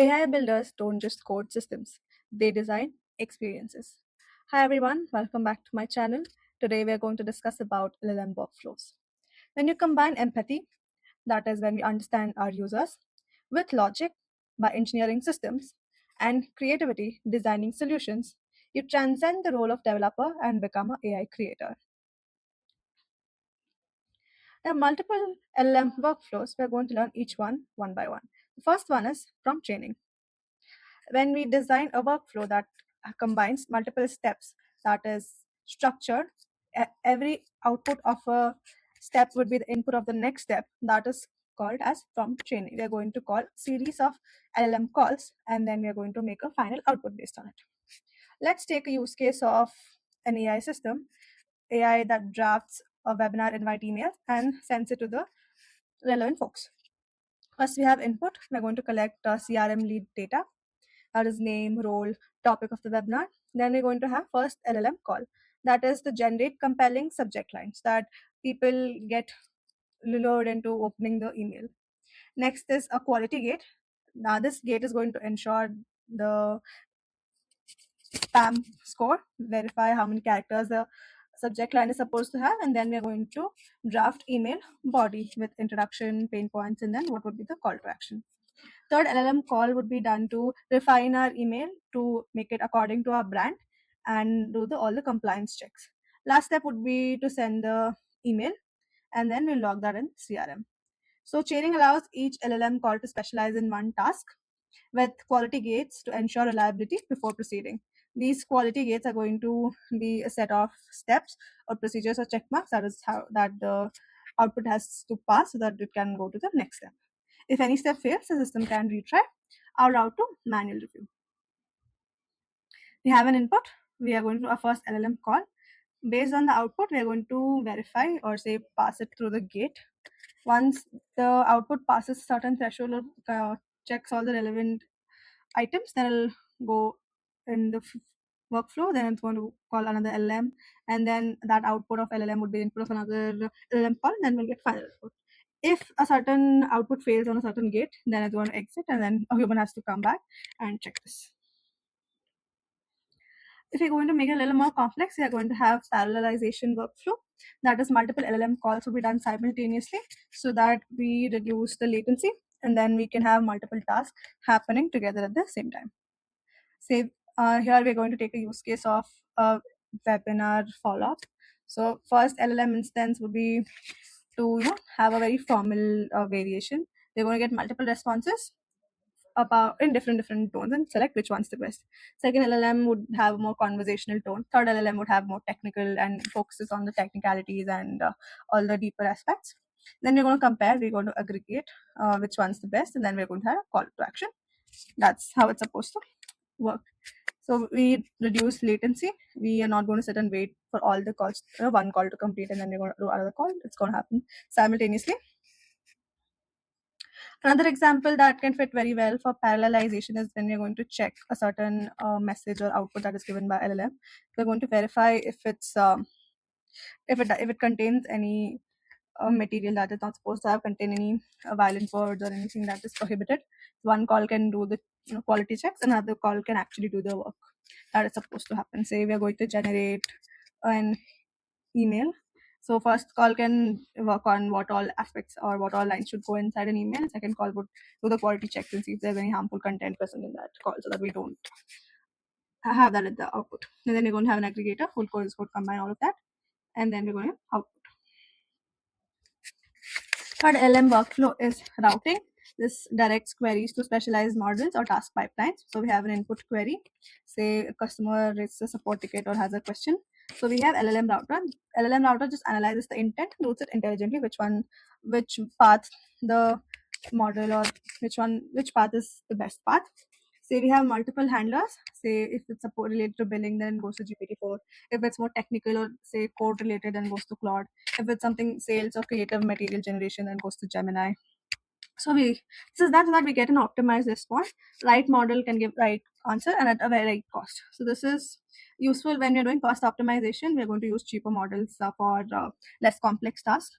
AI builders don't just code systems, they design experiences. Hi everyone, welcome back to my channel. Today we are going to discuss about LLM workflows. When you combine empathy, that is when we understand our users, with logic by engineering systems, and creativity designing solutions, you transcend the role of developer and become an AI creator. There are multiple LLM workflows. We are going to learn each one by one. The first one is prompt training. When we design a workflow that combines multiple steps, that is structured, every output of a step would be the input of the next step, that is called as prompt training. We are going to call series of LLM calls, and then we are going to make a final output based on it. Let's take a use case of an AI system, AI that drafts a webinar invite email and sends it to the relevant folks. First, we have input. We're going to collect CRM lead data, that is name, role, topic of the webinar. Then we're going to have first LLM call, that is to generate compelling subject lines that people get lured into opening the email. Next is a quality gate. Now this gate is going to ensure the spam score, verify how many characters the subject line is supposed to have, and then we're going to draft email body with introduction, pain points, and then what would be the call to action. Third LLM call would be done to refine our email to make it according to our brand and do all the compliance checks. Last step would be to send the email, and then we'll log that in CRM. So chaining allows each LLM call to specialize in one task with quality gates to ensure reliability before proceeding. These quality gates are going to be a set of steps or procedures or check marks, that is how that the output has to pass so that it can go to the next step. If any step fails, the system can retry or route to manual review. We have an input. We are going to our first LLM call. Based on the output, we are going to verify or say pass it through the gate. Once the output passes certain threshold or checks all the relevant items, then it'll go in the workflow. Then it's going to call another LLM, and then that output of LLM would be input of another LLM call, and then we'll get final output. If a certain output fails on a certain gate, then it's going to exit, and then a human has to come back and check this. If you're going to make it a little more complex, we are going to have parallelization workflow. That is, multiple LLM calls will be done simultaneously so that we reduce the latency, and then we can have multiple tasks happening together at the same time. Say here we're going to take a use case of a webinar follow-up. So first LLM instance would be to have a very formal variation. They're going to get multiple responses about in different tones and select which one's the best. Second LLM would have a more conversational tone. Third LLM would have more technical and focuses on the technicalities and all the deeper aspects. Then we're going to compare, we're going to aggregate which one's the best, and then we're going to have a call to action. That's how it's supposed to work. So we reduce latency. We are not going to sit and wait for all the calls, one call to complete, and then we're going to do another call. It's going to happen simultaneously. Another example that can fit very well for parallelization is when we're going to check a certain message or output that is given by LLM. We're going to verify if it's if it contains any material that is not supposed to have contain any violent words or anything that is prohibited. One call can do the quality checks, another call can actually do the work that is supposed to happen. Say we are going to generate an email. So first call can work on what all aspects or what all lines should go inside an email. Second call would do the quality checks and see if there's any harmful content present in that call so that we don't have that at the output. And then we're going to have an aggregator who would combine all of that, and then we're going to output. Third LM workflow is routing. This directs queries to specialized models or task pipelines. So we have an input query. Say a customer raises a support ticket or has a question. So we have LLM router. LLM router just analyzes the intent, routes it intelligently, which path the model or which path is the best path. Say we have multiple handlers. Say if it's support related to billing, then it goes to GPT-4. If it's more technical or say code related, then goes to Claude. If it's something sales or creative material generation, then goes to Gemini. So that we get an optimized response. Right model can give right answer and at a very right cost. So this is useful when you're doing cost optimization. We're going to use cheaper models for less complex tasks.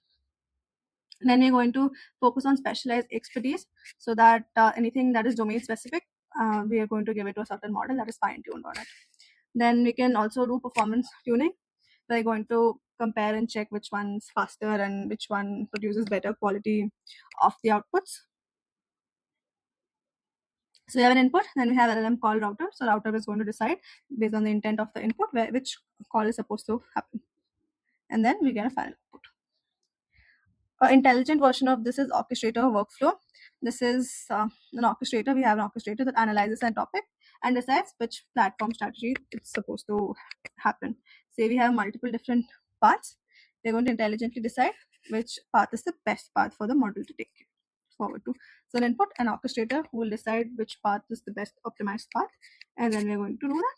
Then we're going to focus on specialized expertise, so that anything that is domain specific, we are going to give it to a certain model that is fine-tuned on it. Then we can also do performance tuning. We're going to compare and check which one's faster and which one produces better quality of the outputs. So we have an input, then we have LLM call router. So router is going to decide based on the intent of the input which call is supposed to happen. And then we get a final output. An intelligent version of this is orchestrator workflow. This is an orchestrator. We have an orchestrator that analyzes a topic and decides which platform strategy it's supposed to happen. Say we have multiple different paths. They're going to intelligently decide which path is the best path for the model to take forward to. So an input, an orchestrator will decide which path is the best optimized path, and then we're going to do that.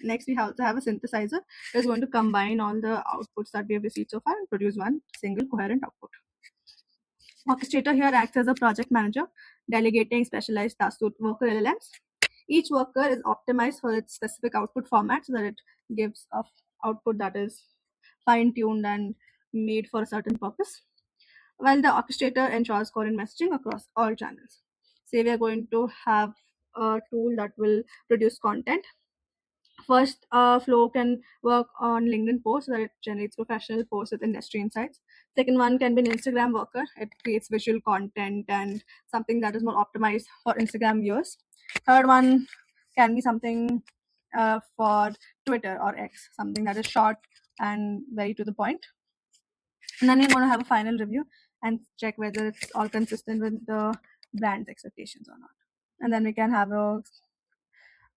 Next, we have to have a synthesizer. It's going to combine all the outputs that we have received so far and produce one single coherent output. Orchestrator here acts as a project manager, delegating specialized tasks to worker LLMs. Each worker is optimized for its specific output format so that it gives a output that is fine-tuned and made for a certain purpose, while the orchestrator ensures coherent messaging across all channels. Say we are going to have a tool that will produce content. First, Flow can work on LinkedIn posts so that it generates professional posts with industry insights. Second one can be an Instagram worker. It creates visual content and something that is more optimized for Instagram viewers. Third one can be something for Twitter or X, something that is short and very to the point. And then you're going to have a final review and check whether it's all consistent with the brand's expectations or not. And then we can have a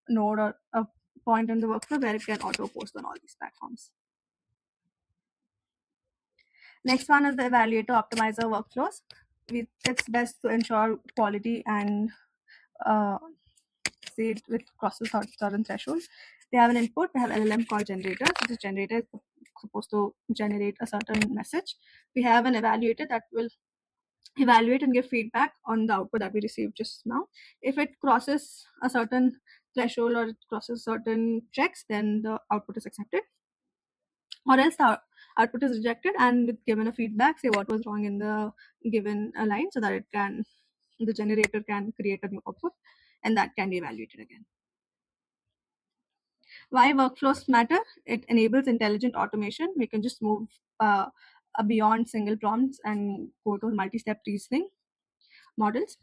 node or a point in the workflow where it can auto post on all these platforms. Next one is the Evaluator-optimiser workflows. It's best to ensure quality and say it crosses certain thresholds. They have an input. They have LLM called generator. So this generator is supposed to generate a certain message. We have an evaluator that will evaluate and give feedback on the output that we received just now. If it crosses a certain threshold or it crosses certain checks, then the output is accepted, or else the output is rejected and with given a feedback, say what was wrong in the given line, so that the generator can create a new output and that can be evaluated again. Why workflows matter? It enables intelligent automation. We can just move beyond single prompts and go to multi-step reasoning models.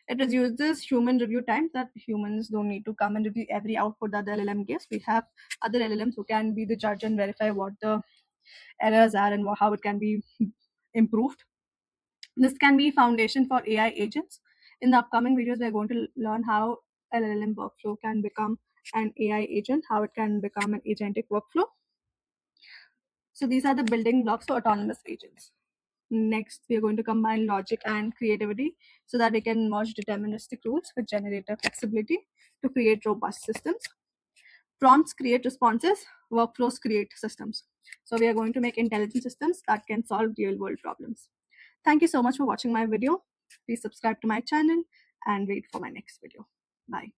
It reduces human review time, that humans don't need to come and review every output that the LLM gives. We have other LLMs who can be the judge and verify what the errors are and how it can be improved. This can be foundation for AI agents. In the upcoming videos, we're going to learn how LLM workflow can become an AI agent, how it can become an agentic workflow. So these are the building blocks for autonomous agents. Next, we are going to combine logic and creativity so that we can merge deterministic rules with generator flexibility to create robust systems. Prompts create responses, workflows create systems. So we are going to make intelligent systems that can solve real-world problems. Thank you so much for watching my video. Please subscribe to my channel and wait for my next video. Bye.